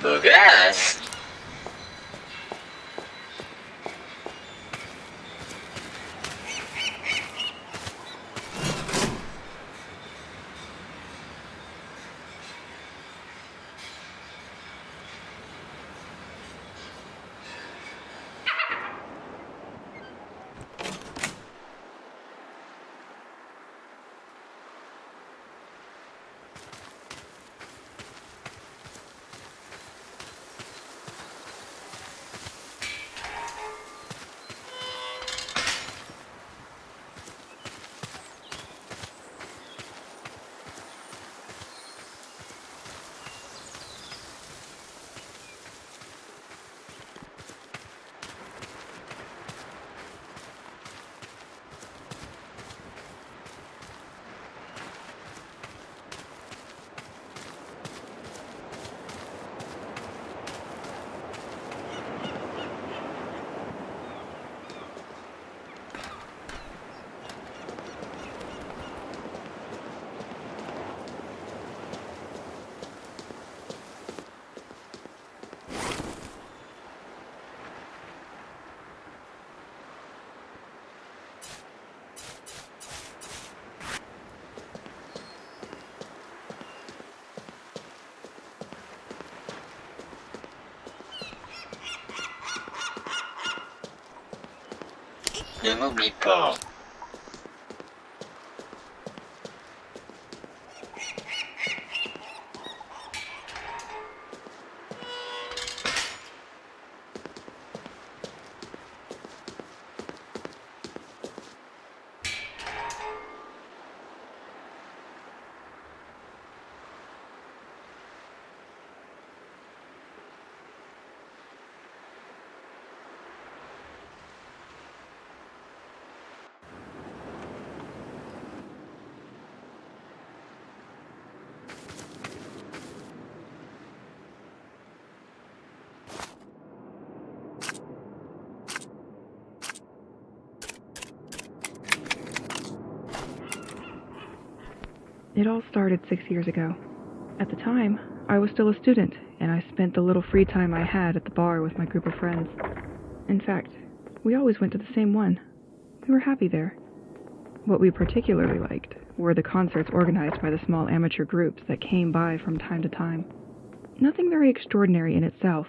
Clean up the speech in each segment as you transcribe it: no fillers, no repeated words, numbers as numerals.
Jugar. Tengo mi po. It all started 6 years ago. At the time, I was still a student, and I spent the little free time I had at the bar with my group of friends. In fact, we always went to the same one. We were happy there. What we particularly liked were the concerts organized by the small amateur groups that came by from time to time. Nothing very extraordinary in itself,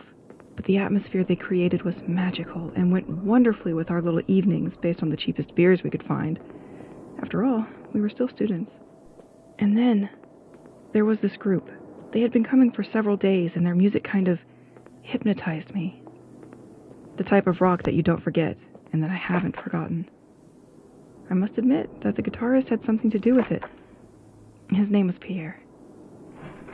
but the atmosphere they created was magical and went wonderfully with our little evenings based on the cheapest beers we could find. After all, we were still students. And then, there was this group. They had been coming for several days, and their music kind of hypnotized me. The type of rock that you don't forget, and that I haven't forgotten. I must admit that the guitarist had something to do with it. His name was Pierre.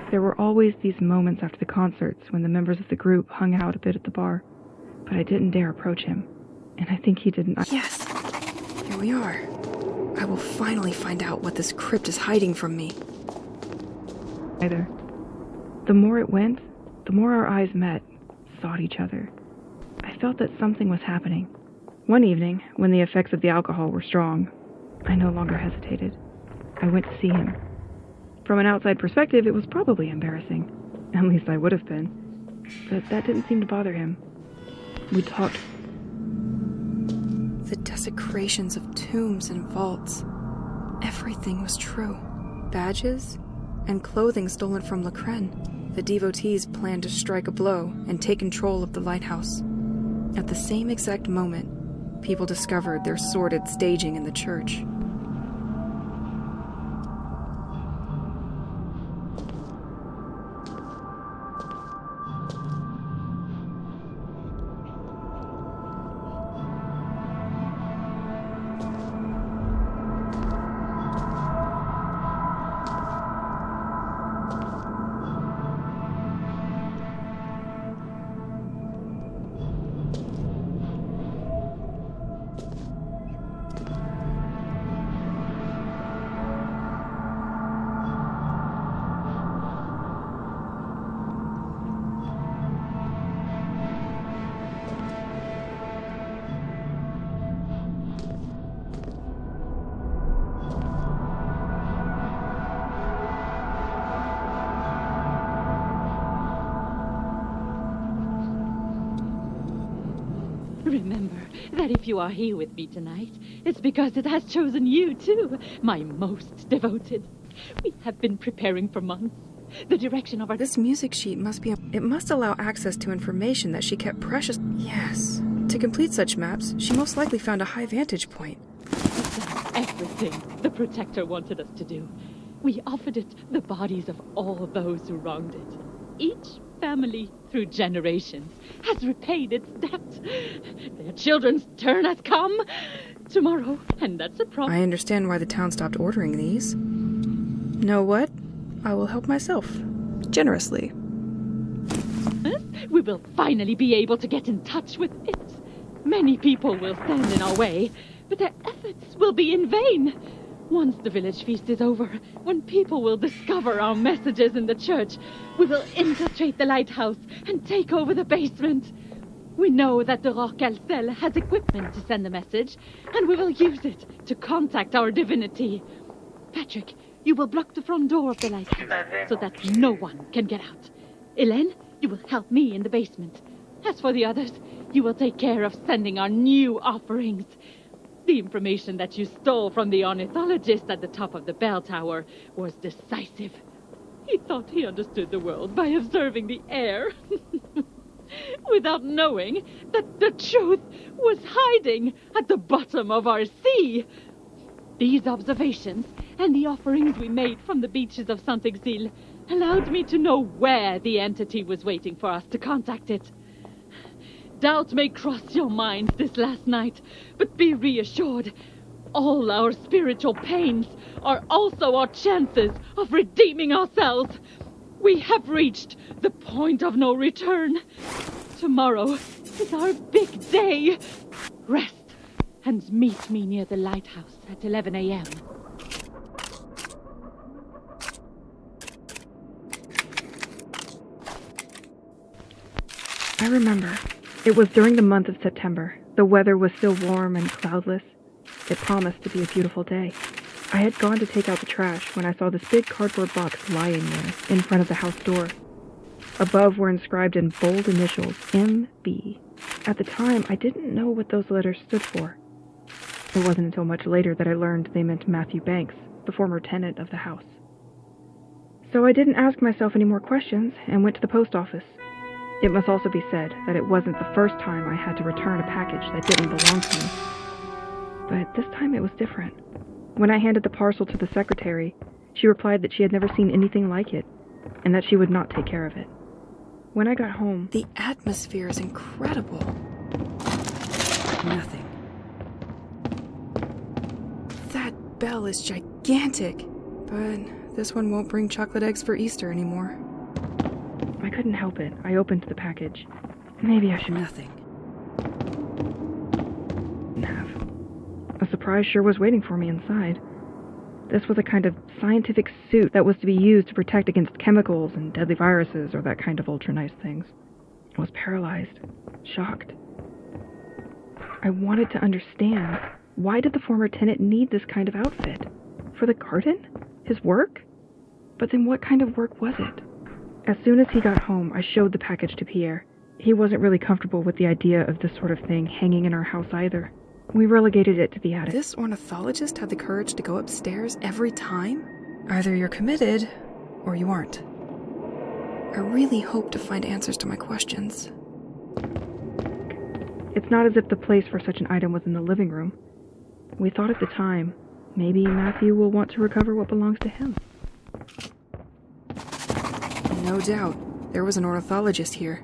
There were always these moments after the concerts when the members of the group hung out a bit at the bar, but I didn't dare approach him, and I think he didn't. Yes, here we are. I will finally find out what this crypt is hiding from me. Either. The more it went, the more our eyes met, sought each other. I felt that something was happening. One evening, when the effects of the alcohol were strong, I no longer hesitated. I went to see him. From an outside perspective, it was probably embarrassing. At least I would have been. But that didn't seem to bother him. We talked. The desecrations of tombs and vaults. Everything was true. Badges and clothing stolen from Lacren. The devotees planned to strike a blow and take control of the lighthouse. At the same exact moment, people discovered their sordid staging in the church. Remember that if you are here with me tonight, it's because it has chosen you too, my most devoted. We have been preparing for months. The direction of our... This music sheet must be... It must allow access to information that she kept precious... Yes. To complete such maps, she most likely found a high vantage point. We've done everything the Protector wanted us to do. We offered it the bodies of all those who wronged it. Each family, through generations, has repaid its debt. Their children's turn has come tomorrow, and that's a problem. I understand why the town stopped ordering these. Know what? I will help myself. Generously. We will finally be able to get in touch with it. Many people will stand in our way, but their efforts will be in vain. Once the village feast is over, when people will discover our messages in the church, we will infiltrate the lighthouse and take over the basement. We know that the Rock-Elcel has equipment to send the message, and we will use it to contact our divinity. Patrick, you will block the front door of the lighthouse so that no one can get out. Hélène, you will help me in the basement. As for the others, you will take care of sending our new offerings. The information that you stole from the ornithologist at the top of the bell tower was decisive. He thought he understood the world by observing the air, without knowing that the truth was hiding at the bottom of our sea. These observations and the offerings we made from the beaches of Saint-Exil allowed me to know where the entity was waiting for us to contact it. Doubt may cross your minds this last night, but be reassured. All our spiritual pains are also our chances of redeeming ourselves. We have reached the point of no return. Tomorrow is our big day. Rest and meet me near the lighthouse at 11 a.m. I remember. It was during the month of September. The weather was still warm and cloudless. It promised to be a beautiful day. I had gone to take out the trash when I saw this big cardboard box lying there in front of the house door. Above were inscribed in bold initials, M.B. At the time, I didn't know what those letters stood for. It wasn't until much later that I learned they meant Matthew Banks, the former tenant of the house. So I didn't ask myself any more questions and went to the post office. It must also be said that it wasn't the first time I had to return a package that didn't belong to me. But this time it was different. When I handed the parcel to the secretary, she replied that she had never seen anything like it, and that she would not take care of it. When I got home... The atmosphere is incredible. Nothing. That bell is gigantic, but this one won't bring chocolate eggs for Easter anymore. I couldn't help it. I opened the package. Maybe I should Nothing. have. A surprise sure was waiting for me inside. This was a kind of scientific suit that was to be used to protect against chemicals and deadly viruses or that kind of ultra-nice things. I was paralyzed, shocked. I wanted to understand. Why did the former tenant need this kind of outfit? For the garden? His work? But then what kind of work was it? As soon as he got home, I showed the package to Pierre. He wasn't really comfortable with the idea of this sort of thing hanging in our house either. We relegated it to the attic. This ornithologist had the courage to go upstairs every time? Either you're committed, or you aren't. I really hope to find answers to my questions. It's not as if the place for such an item was in the living room. We thought at the time, maybe Matthew will want to recover what belongs to him. No doubt. There was an ornithologist here.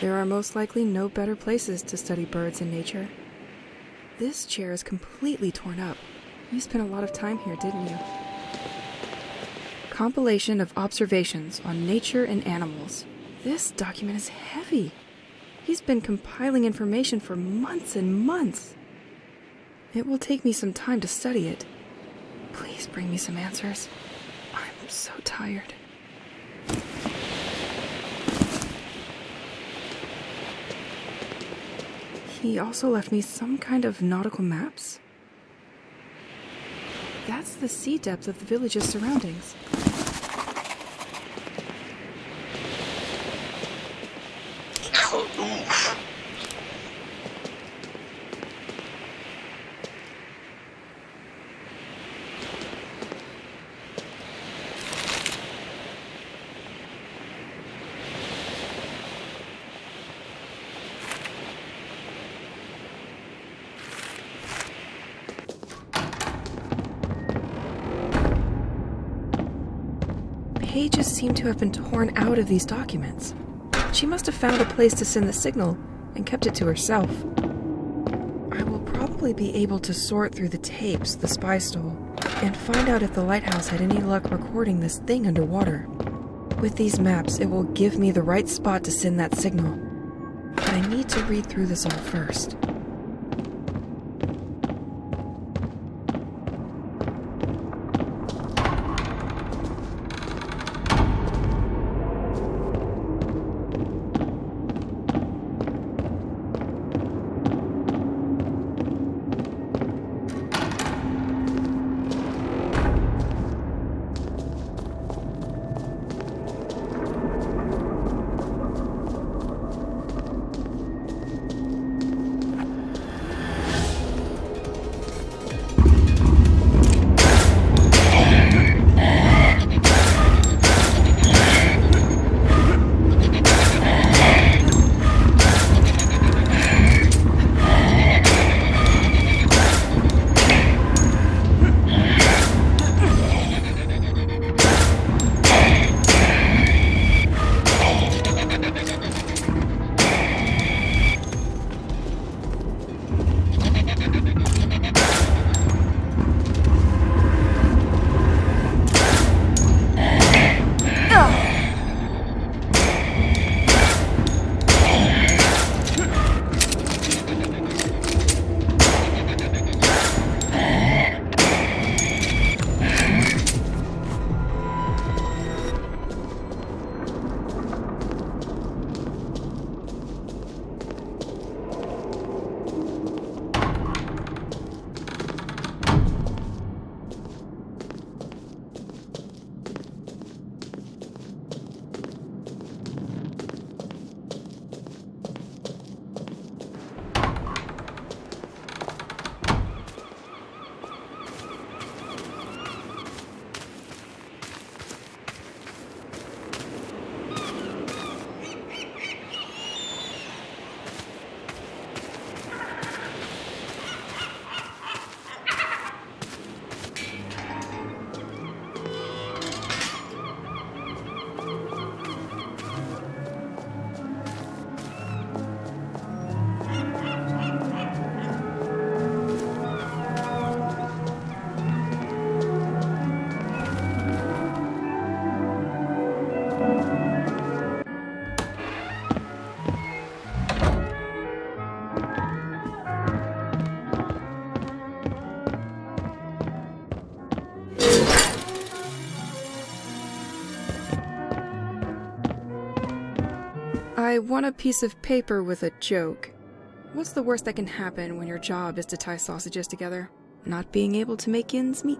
There are most likely no better places to study birds and nature. This chair is completely torn up. You spent a lot of time here, didn't you? Compilation of observations on nature and animals. This document is heavy. He's been compiling information for months and months. It will take me some time to study it. Please bring me some answers. I'm so tired. He also left me some kind of nautical maps. That's the sea depth of the village's surroundings. Oof. Pages seem to have been torn out of these documents. She must have found a place to send the signal and kept it to herself. I will probably be able to sort through the tapes the spy stole and find out if the lighthouse had any luck recording this thing underwater. With these maps, it will give me the right spot to send that signal. But I need to read through this all first. I want a piece of paper with a joke. What's the worst that can happen when your job is to tie sausages together? Not being able to make ends meet.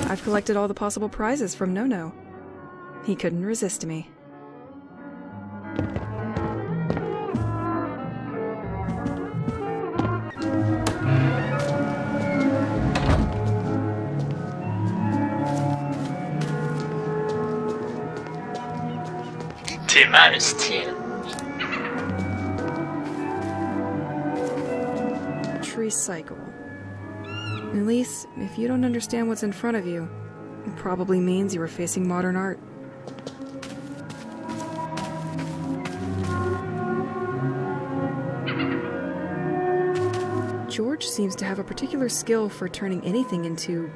I've collected all the possible prizes from No-No. He couldn't resist me. Still. Recycle. At least, if you don't understand what's in front of you, it probably means you are facing modern art. George seems to have a particular skill for turning anything into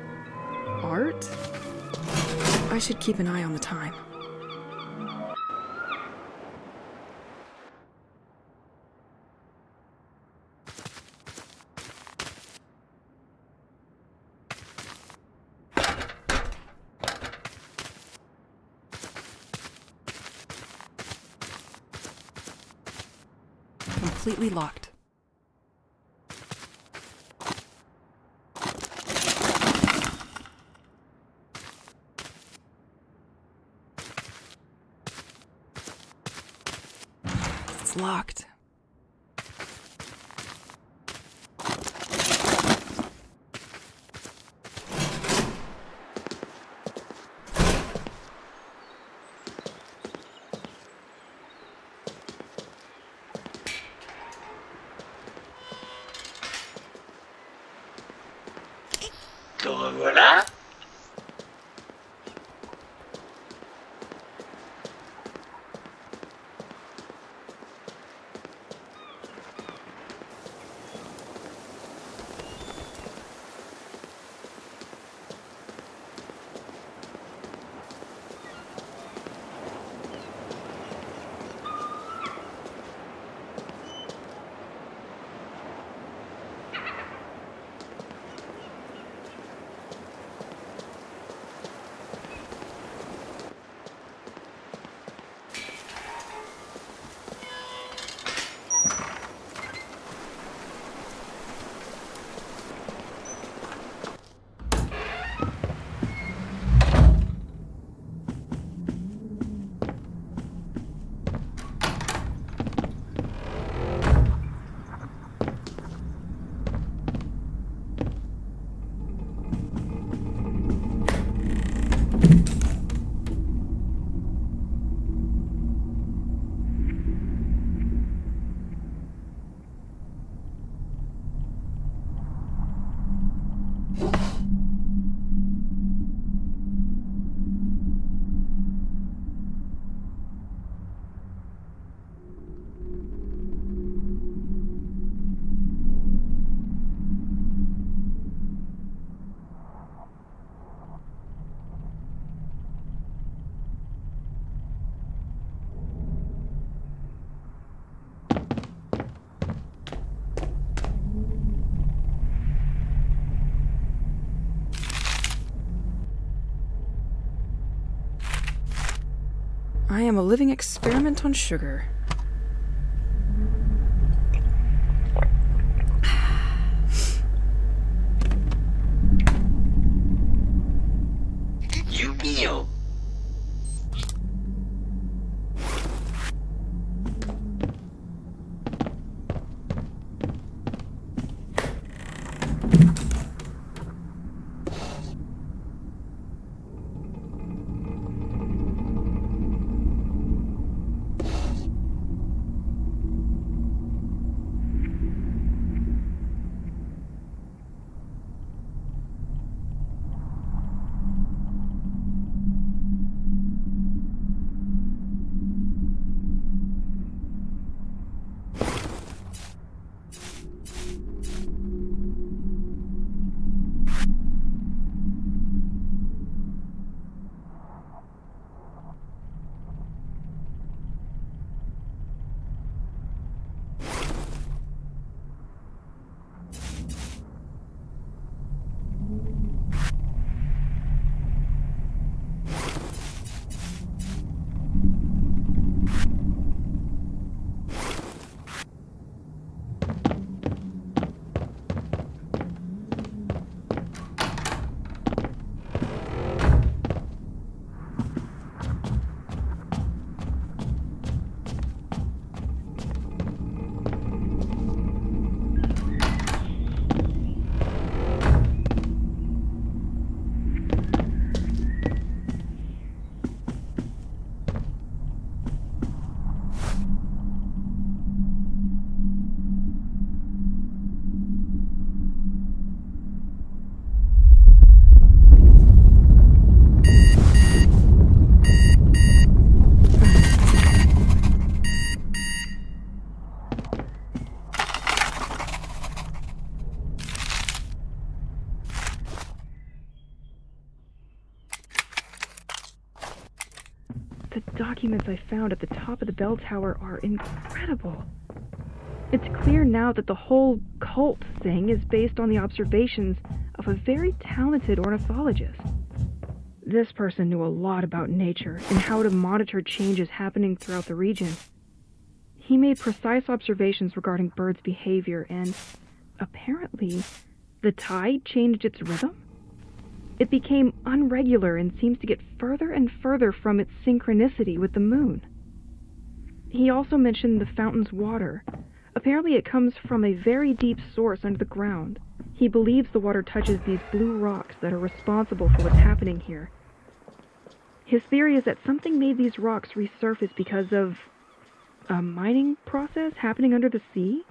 art. I should keep an eye on the time. completely locked. It's locked. Voilà. I am a living experiment on sugar. You meal. The documents I found at the top of the bell tower are incredible. It's clear now that the whole cult thing is based on the observations of a very talented ornithologist. This person knew a lot about nature and how to monitor changes happening throughout the region. He made precise observations regarding birds' behavior, and apparently, the tide changed its rhythm. It became unregular and seems to get further and further from its synchronicity with the moon. He also mentioned the fountain's water. Apparently it comes from a very deep source under the ground. He believes the water touches these blue rocks that are responsible for what's happening here. His theory is that something made these rocks resurface because of a mining process happening under the sea.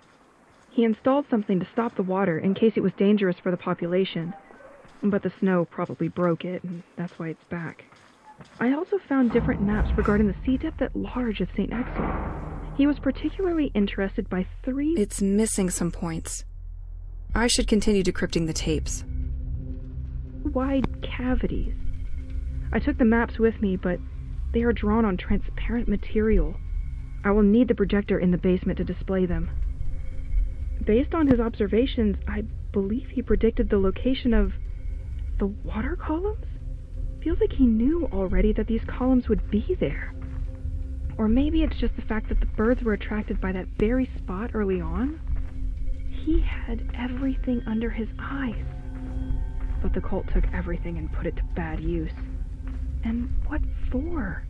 He installed something to stop the water in case it was dangerous for the population, but the snow probably broke it, and that's why it's back. I also found different maps regarding the sea depth at large of St. Exel. He was particularly interested by 3... It's missing some points. I should continue decrypting the tapes. ...wide cavities. I took the maps with me, but they are drawn on transparent material. I will need the projector in the basement to display them. Based on his observations, I believe he predicted the location of the water columns? Feels like he knew already that these columns would be there. Or maybe it's just the fact that the birds were attracted by that very spot early on. He had everything under his eyes. But the cult took everything and put it to bad use. And what for?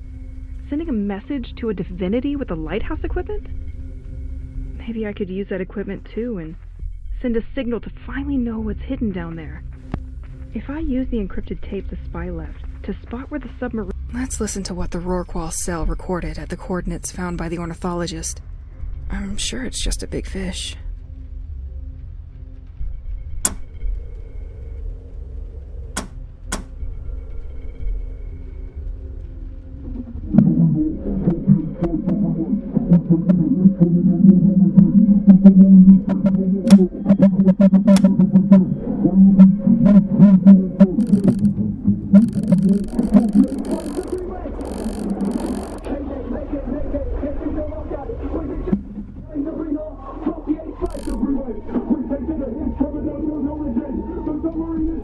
Sending a message to a divinity with the lighthouse equipment? Maybe I could use that equipment too and send a signal to finally know what's hidden down there. If I use the encrypted tape the spy left to spot where the submarine... Let's listen to what the Rorqual cell recorded at the coordinates found by the ornithologist. I'm sure it's just a big fish.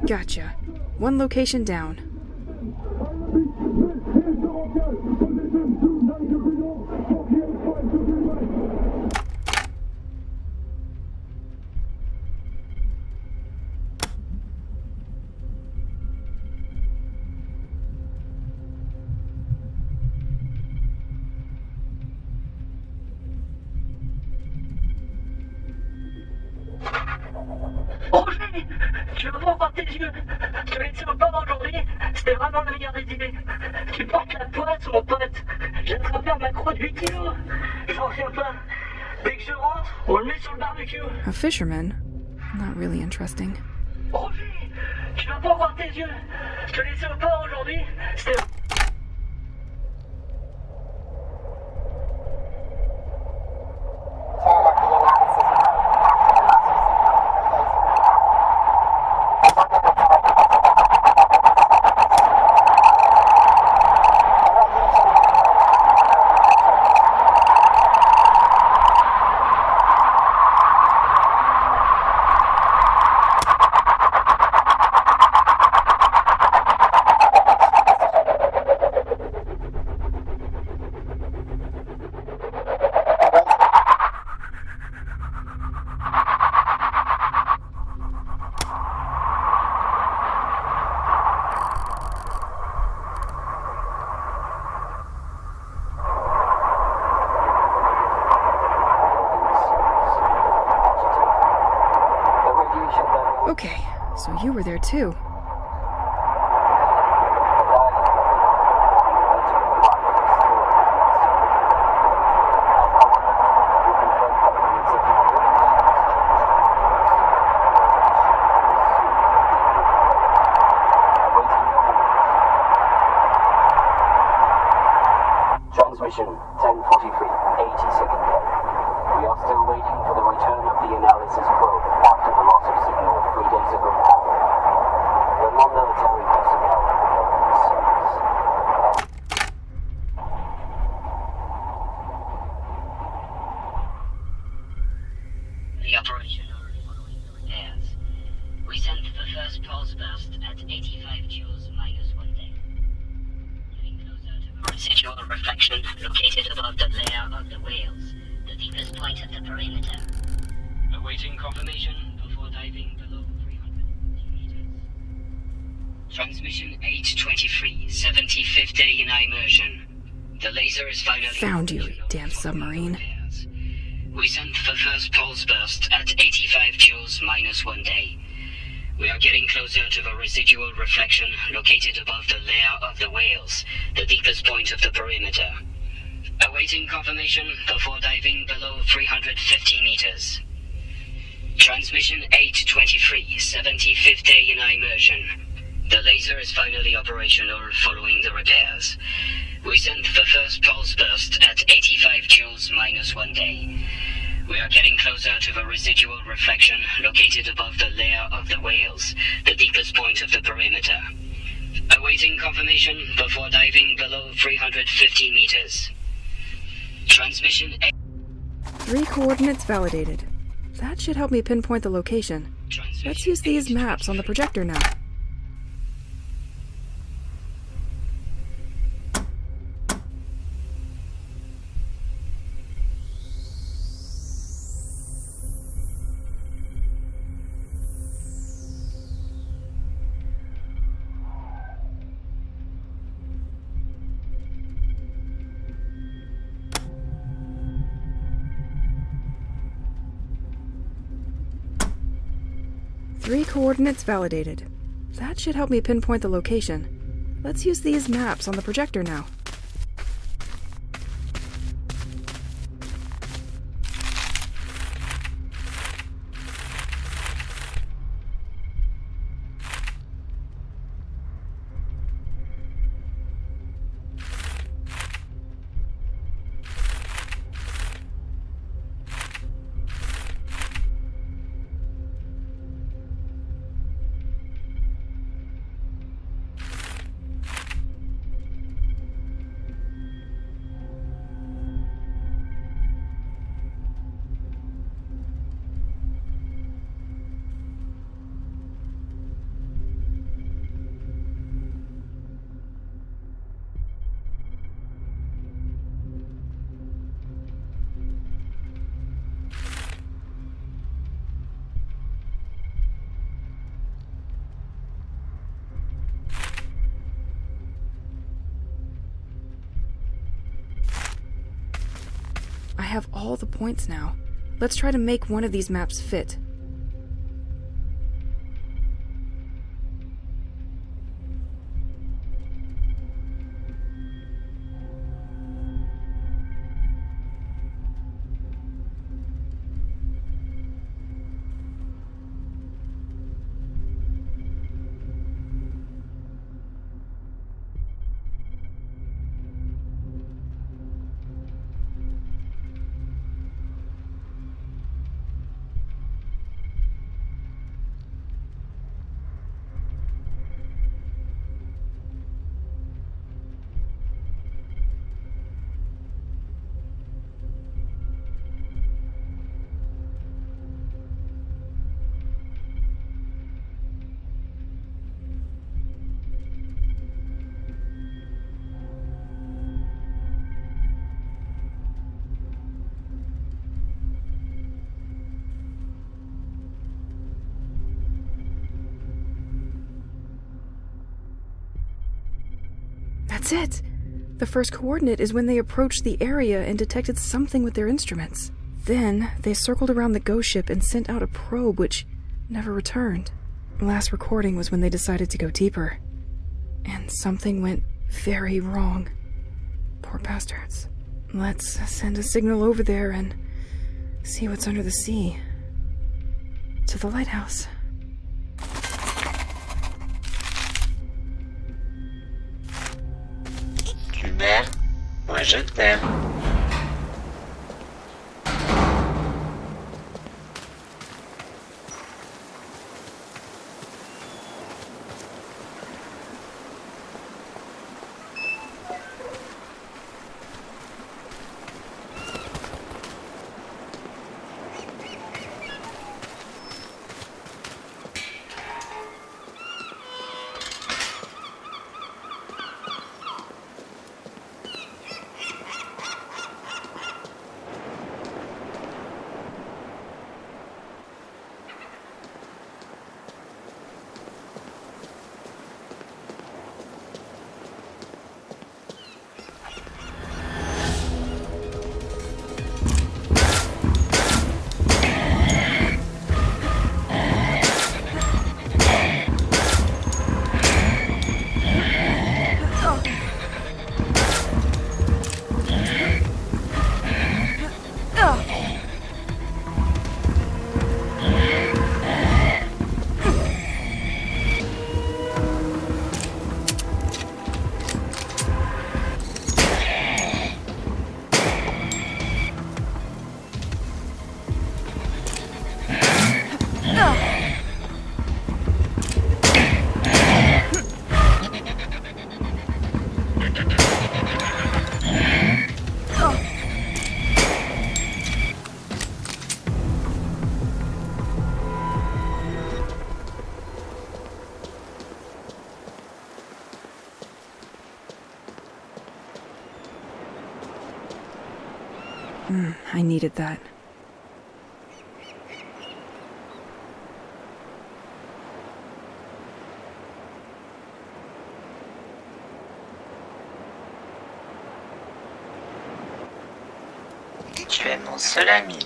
Gotcha. One location down. Roger, tu vas voir par tes yeux. Je te laissais au port aujourd'hui. C'était vraiment la meilleure des idées. Tu portes la poisse, mon pote. J'ai attrapé un macro de 8 kilos. J'en reviens pas. Dès que je rentre, on le met sur le barbecue. A fisherman? Not really interesting. Roger, tu vas pas voir tes yeux. Je te laissais au port aujourd'hui. C'était... Okay, so you were there too. Transmission 10:43, 80-second code. We are still waiting for the return of the analysis probe after the loss of signal 3 days ago now. The non-military personnel will go in the service. The operation following the repairs. We sent the first pulse burst at 85 joules minus 1 day. Getting closer to a residual reflection located above the layer of the whales. The perimeter. Awaiting confirmation before diving below 350 meters. Transmission 823, 75th day in immersion. The laser is finally Found you, damn submarine. We sent the first pulse burst at 85 joules minus 1 day. We are getting closer to the residual reflection located above the layer of the whales, the deepest point of the perimeter. Awaiting confirmation before diving below 350 meters. Transmission 823, 75th day in immersion. The laser is finally operational following the repairs. We sent the first pulse burst at 85 joules minus 1 day. We are getting closer to the residual reflection located above the layer of the whales, the deepest point of the perimeter. Awaiting confirmation before diving below 350 meters. Transmission 3 coordinates validated. That should help me pinpoint the location. Let's use these maps on the projector now. Three coordinates validated. That should help me pinpoint the location. Let's use these maps on the projector now. I have all the points now. Let's try to make one of these maps fit. That's it! The first coordinate is when they approached the area and detected something with their instruments. Then, they circled around the ghost ship and sent out a probe which never returned. Last recording was when they decided to go deeper. And something went very wrong. Poor bastards. Let's send a signal over there and see what's under the sea. To the lighthouse. Tu m'aimes, moi je t'aime. I needed that. Tu es mon seul ami.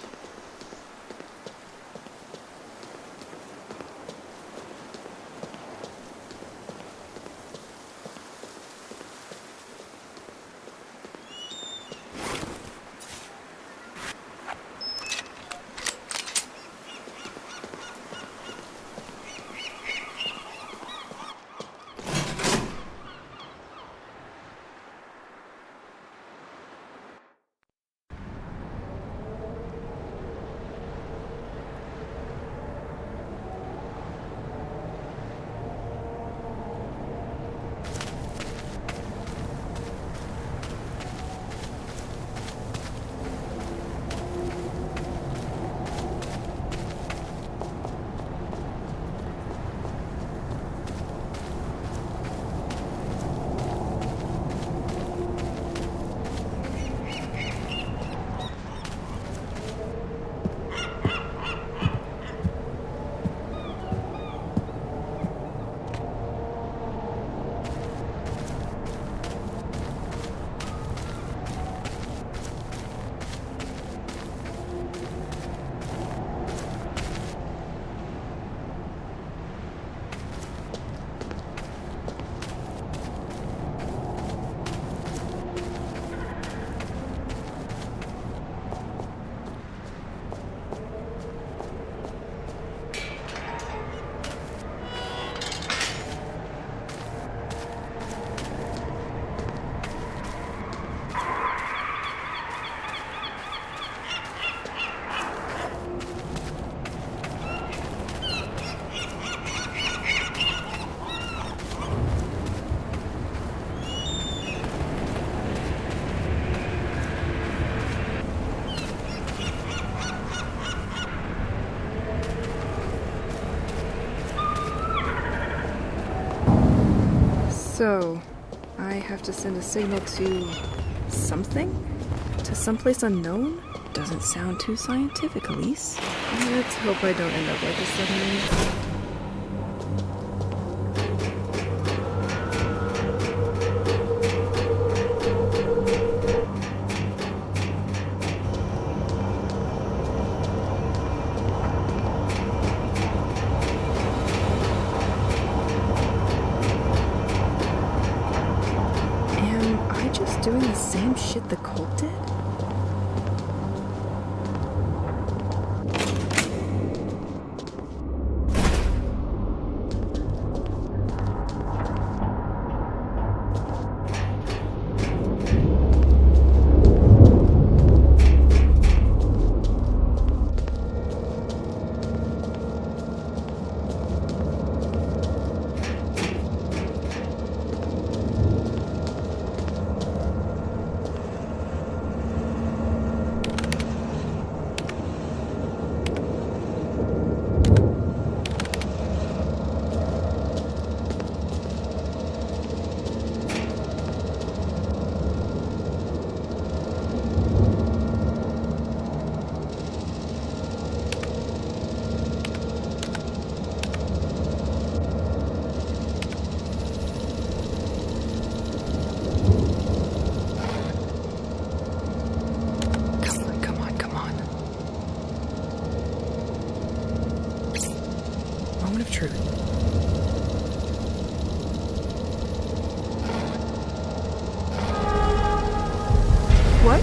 So, I have to send a signal to something? To someplace unknown? Doesn't sound too scientific, Elise. Let's hope I don't end up like a submarine. Doing the same shit the cult did? What?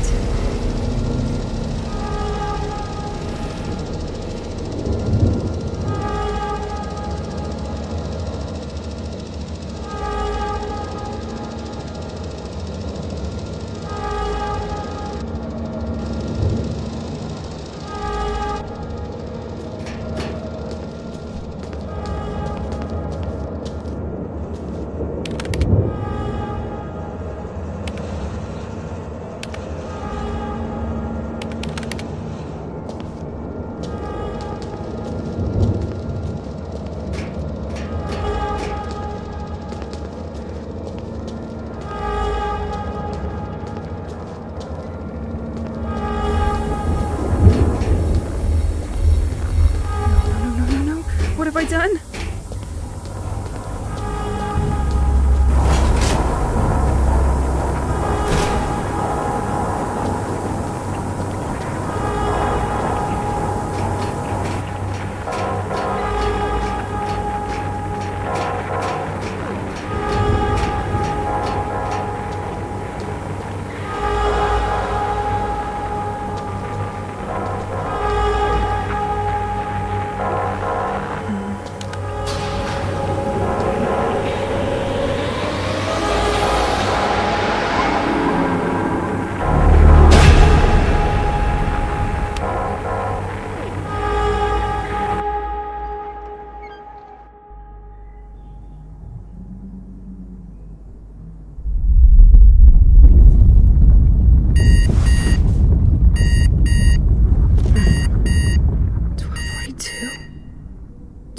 done?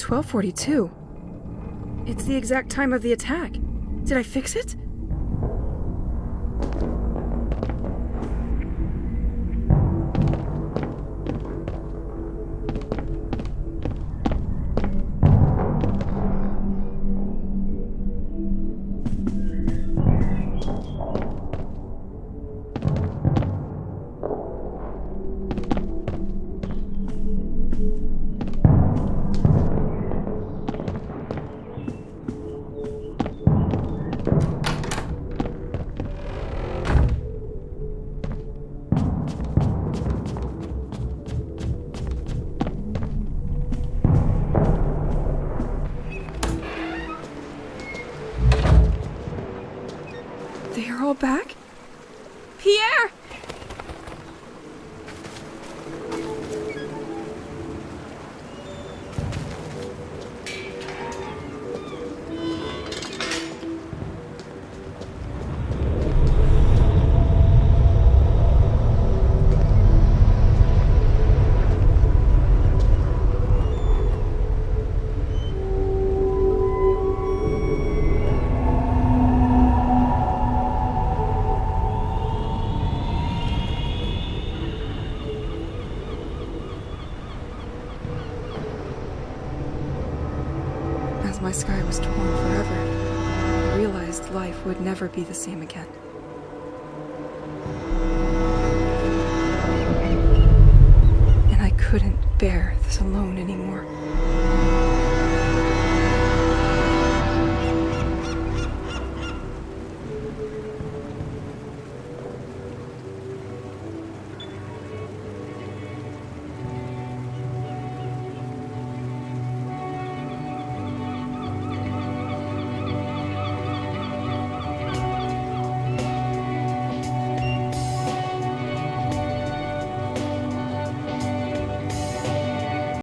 .42. It's the exact time of the attack. Did I fix it? They are all back? Pierre! As my sky was torn forever, I realized life would never be the same again. And I couldn't bear this alone anymore.